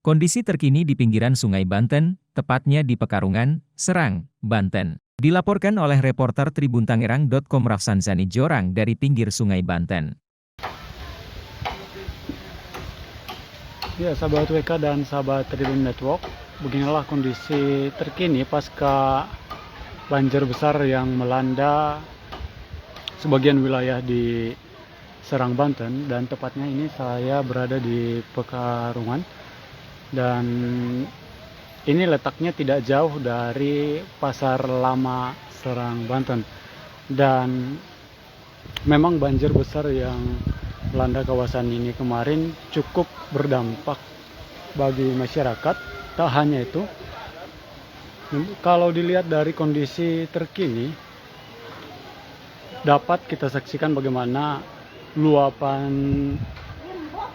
Kondisi terkini di pinggiran Sungai Banten, tepatnya di Pekarungan, Serang, Banten. Dilaporkan oleh reporter tribuntangerang.com Rafsanzani Jorang dari pinggir Sungai Banten. Ya, sahabat WK dan sahabat Tribun Network, beginilah kondisi terkini pasca banjir besar yang melanda sebagian wilayah di Serang, Banten, dan tepatnya ini saya berada di Pekarungan, dan ini letaknya tidak jauh dari Pasar Lama Serang, Banten, dan memang banjir besar yang melanda kawasan ini kemarin cukup berdampak bagi masyarakat. Tak hanya itu, kalau dilihat dari kondisi terkini, dapat kita saksikan bagaimana luapan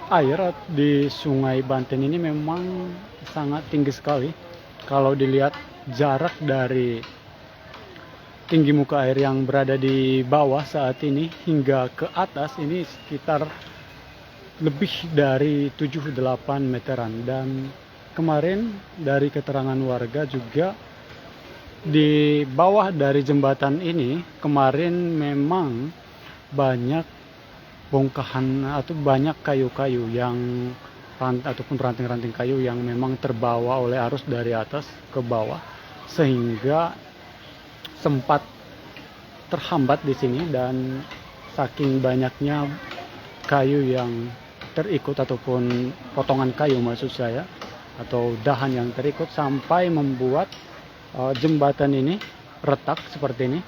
air di Sungai Banten ini memang sangat tinggi sekali. Kalau dilihat jarak dari tinggi muka air yang berada di bawah saat ini hingga ke atas ini sekitar lebih dari 7-8 meteran. Dan kemarin dari keterangan warga juga, di bawah dari jembatan ini kemarin memang banyak bongkahan atau banyak kayu-kayu yang ataupun ranting-ranting kayu yang memang terbawa oleh arus dari atas ke bawah, sehingga sempat terhambat di sini. Dan saking banyaknya kayu yang terikut ataupun potongan kayu maksud saya, atau dahan yang terikut, sampai membuat jembatan ini retak seperti ini,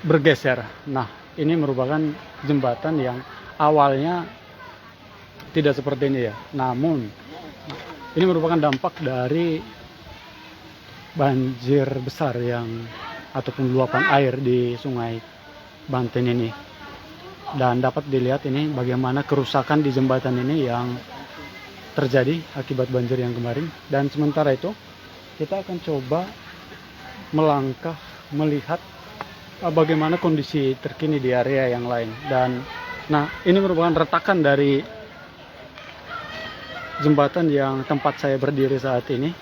bergeser. Nah, ini merupakan jembatan yang awalnya tidak seperti ini ya. Namun ini merupakan dampak dari banjir besar yang ataupun luapan air di Sungai Banten ini. Dan dapat dilihat ini bagaimana kerusakan di jembatan ini yang terjadi akibat banjir yang kemarin. Dan sementara itu kita akan coba melangkah melihat bagaimana kondisi terkini di area yang lain. Dan nah, ini merupakan retakan dari jembatan yang tempat saya berdiri saat ini,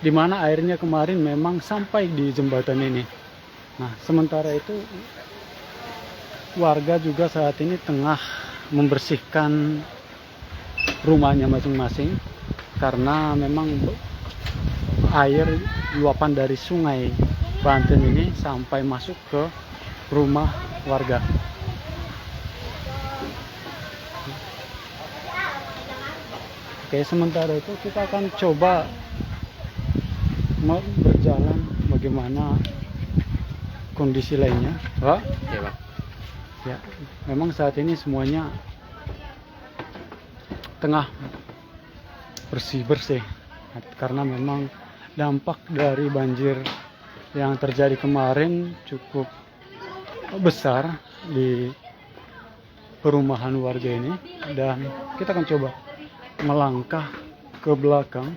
di mana airnya kemarin memang sampai di jembatan ini. Nah, sementara itu warga juga saat ini tengah membersihkan rumahnya masing-masing, karena memang air luapan dari Sungai Banten ini sampai masuk ke rumah warga. Oke, sementara itu kita akan coba berjalan bagaimana kondisi lainnya, Pak. Ya, Pak. Ya, memang saat ini semuanya tengah bersih-bersih karena memang dampak dari banjir yang terjadi kemarin cukup besar di perumahan warga ini. Dan kita akan coba melangkah ke belakang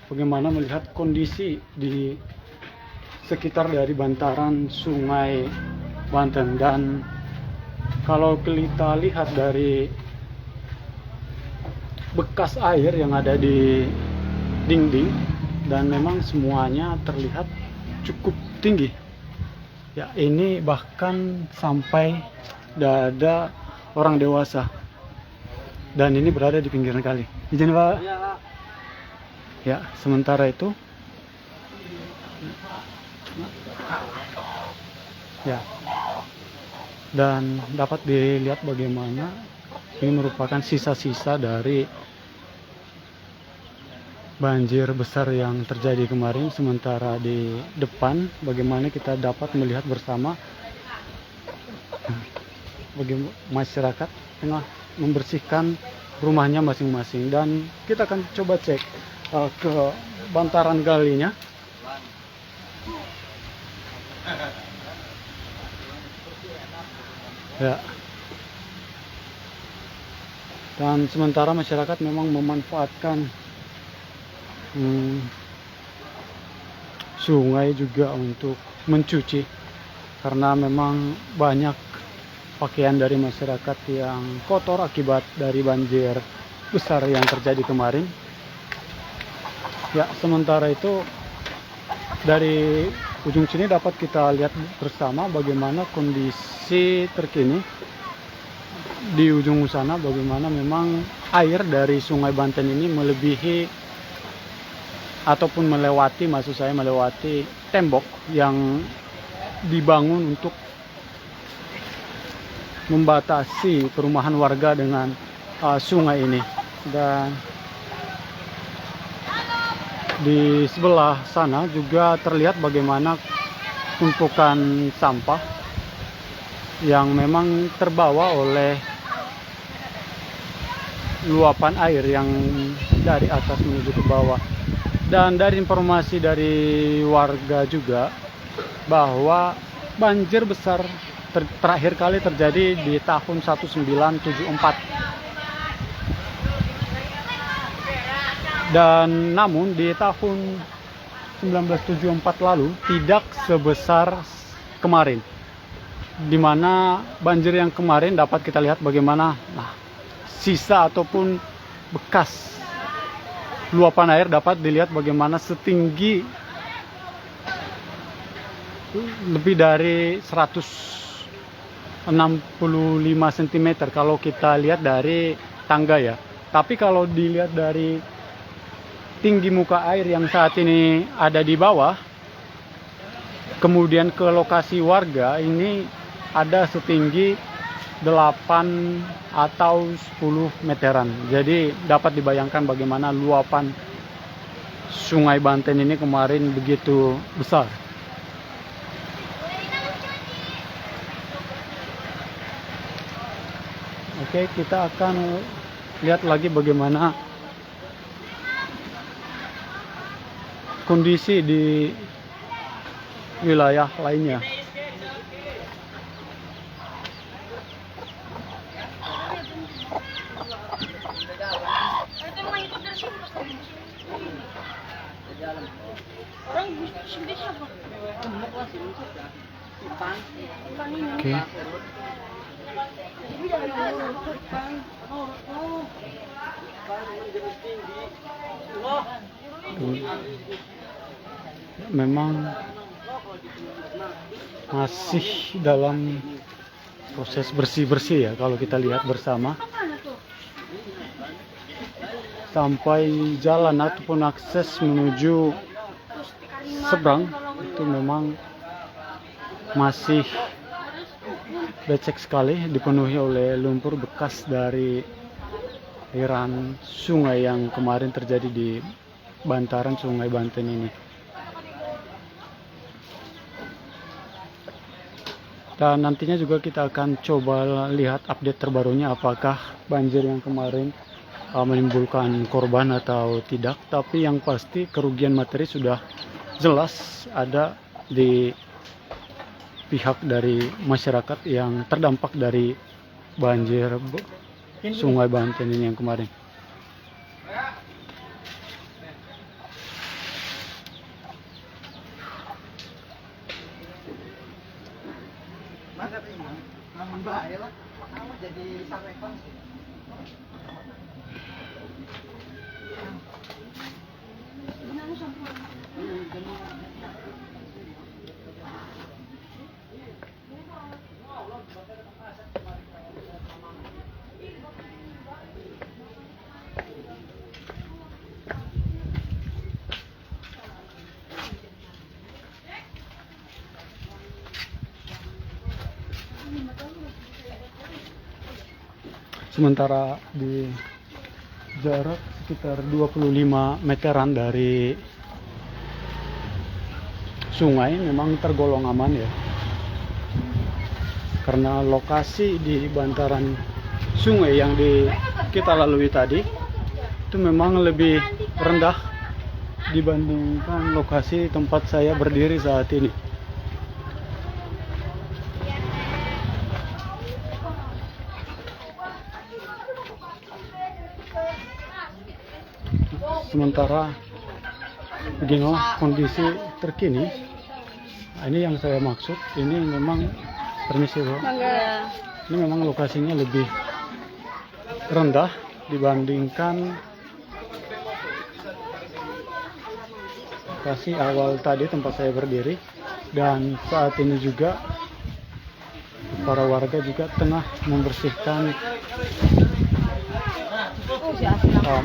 bagaimana melihat kondisi di sekitar dari bantaran Sungai Banten. Dan kalau kita lihat dari bekas air yang ada di dinding, dan memang semuanya terlihat cukup tinggi ya, ini bahkan sampai dada orang dewasa, dan ini berada di pinggiran kali. Izin, Pak. Ya, sementara itu ya, dan dapat dilihat bagaimana ini merupakan sisa-sisa dari banjir besar yang terjadi kemarin. Sementara di depan bagaimana kita dapat melihat bersama bagaimana masyarakat tengah membersihkan rumahnya masing-masing. Dan kita akan coba cek ke bantaran kalinya. Ya. Dan sementara masyarakat memang memanfaatkan sungai juga untuk mencuci, karena memang banyak pakaian dari masyarakat yang kotor akibat dari banjir besar yang terjadi kemarin. Ya, sementara itu dari ujung sini dapat kita lihat bersama bagaimana kondisi terkini di ujung sana, bagaimana memang air dari Sungai Banten ini melebihi ataupun melewati, maksud saya melewati tembok yang dibangun untuk membatasi perumahan warga dengan sungai ini. Dan di sebelah sana juga terlihat bagaimana tumpukan sampah yang memang terbawa oleh luapan air yang dari atas menuju ke bawah. Dan dari informasi dari warga juga bahwa banjir besar terakhir kali terjadi di tahun 1974. Dan namun di tahun 1974 lalu tidak sebesar kemarin, di mana banjir yang kemarin dapat kita lihat bagaimana sisa ataupun bekas luapan air dapat dilihat bagaimana setinggi lebih dari 165 cm kalau kita lihat dari tangga ya. Tapi kalau dilihat dari tinggi muka air yang saat ini ada di bawah, kemudian ke lokasi warga ini ada setinggi 8 atau 10 meteran. Jadi dapat dibayangkan bagaimana luapan Sungai Banten ini kemarin begitu besar. Oke, kita akan lihat lagi bagaimana kondisi di wilayah lainnya. Oke. Memang masih dalam proses bersih-bersih ya kalau kita lihat bersama, sampai jalan ataupun akses menuju seberang itu memang masih becek sekali, dipenuhi oleh lumpur bekas dari aliran sungai yang kemarin terjadi di bantaran Sungai Banten ini. Dan nantinya juga kita akan coba lihat update terbarunya apakah banjir yang kemarin menimbulkan korban atau tidak. Tapi yang pasti kerugian materi sudah jelas ada di pihak dari masyarakat yang terdampak dari banjir Sungai Banten ini yang kemarin. Sementara di jarak sekitar 25 meteran dari sungai memang tergolong aman ya, karena lokasi di bantaran sungai yang kita lalui tadi itu memang lebih rendah dibandingkan lokasi tempat saya berdiri saat ini. Sementara begini kondisi terkini, ini yang saya maksud, ini memang permisi bro, ini memang lokasinya lebih rendah dibandingkan lokasi awal tadi tempat saya berdiri, dan saat ini juga para warga juga tengah membersihkan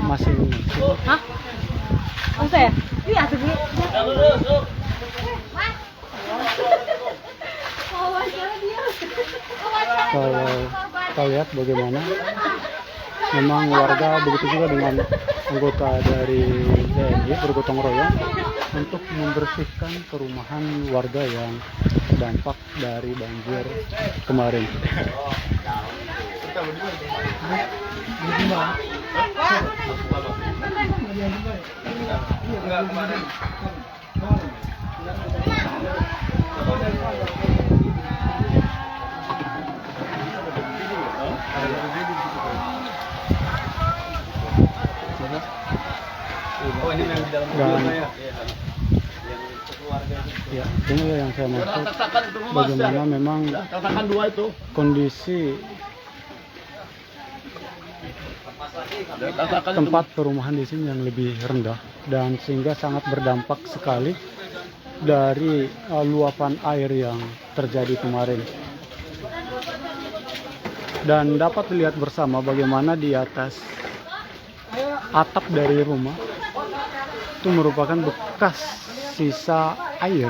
masing-masing. Hah? Masa ya? Iya, segini. Kalau kita lihat bagaimana memang warga, begitu juga dengan anggota dari TNI bergotong royong untuk membersihkan perumahan warga yang terdampak dari banjir kemarin. Dan ya, ini yang saya maksud, bagaimana memang kondisi tempat perumahan di sini yang lebih rendah, dan sehingga sangat berdampak sekali dari luapan air yang terjadi kemarin. Dan dapat dilihat bersama bagaimana di atas atap dari rumah itu merupakan bekas sisa air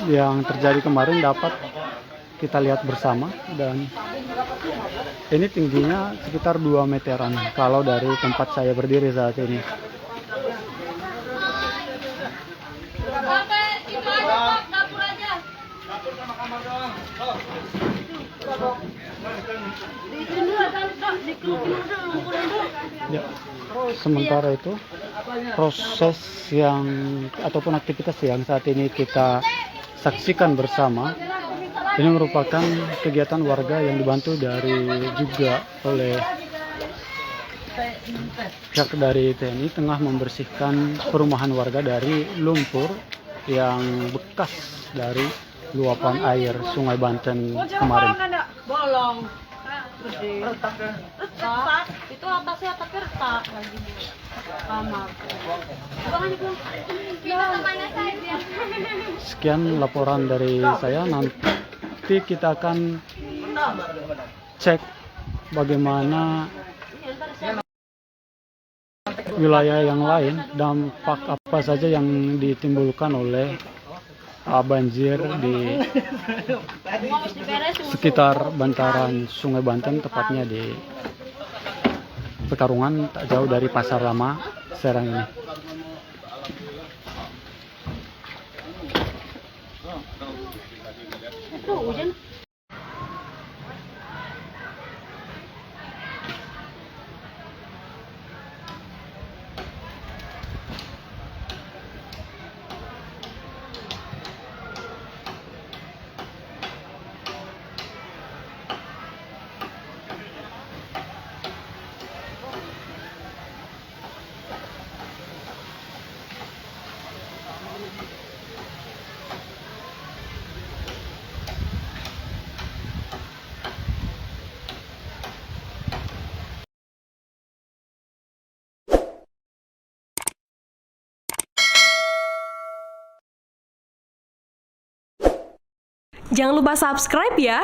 yang terjadi kemarin, dapat kita lihat bersama. Dan ini tingginya sekitar 2 meteran kalau dari tempat saya berdiri saat ini. Ya, sementara itu proses yang ataupun aktivitas yang saat ini kita saksikan bersama ini merupakan kegiatan warga yang dibantu juga oleh pihak dari TNI, tengah membersihkan perumahan warga dari lumpur yang bekas dari luapan air Sungai Banten kemarin. Bolong. Retak. Itu atasnya tapi retak lagi. Kamar. Sekian laporan dari saya. Nanti kita akan cek bagaimana wilayah yang lain, dampak apa saja yang ditimbulkan oleh banjir di sekitar bantaran Sungai Banten, tepatnya di Pekarungan, tak jauh dari Pasar Lama Serang ini. Jangan lupa subscribe ya.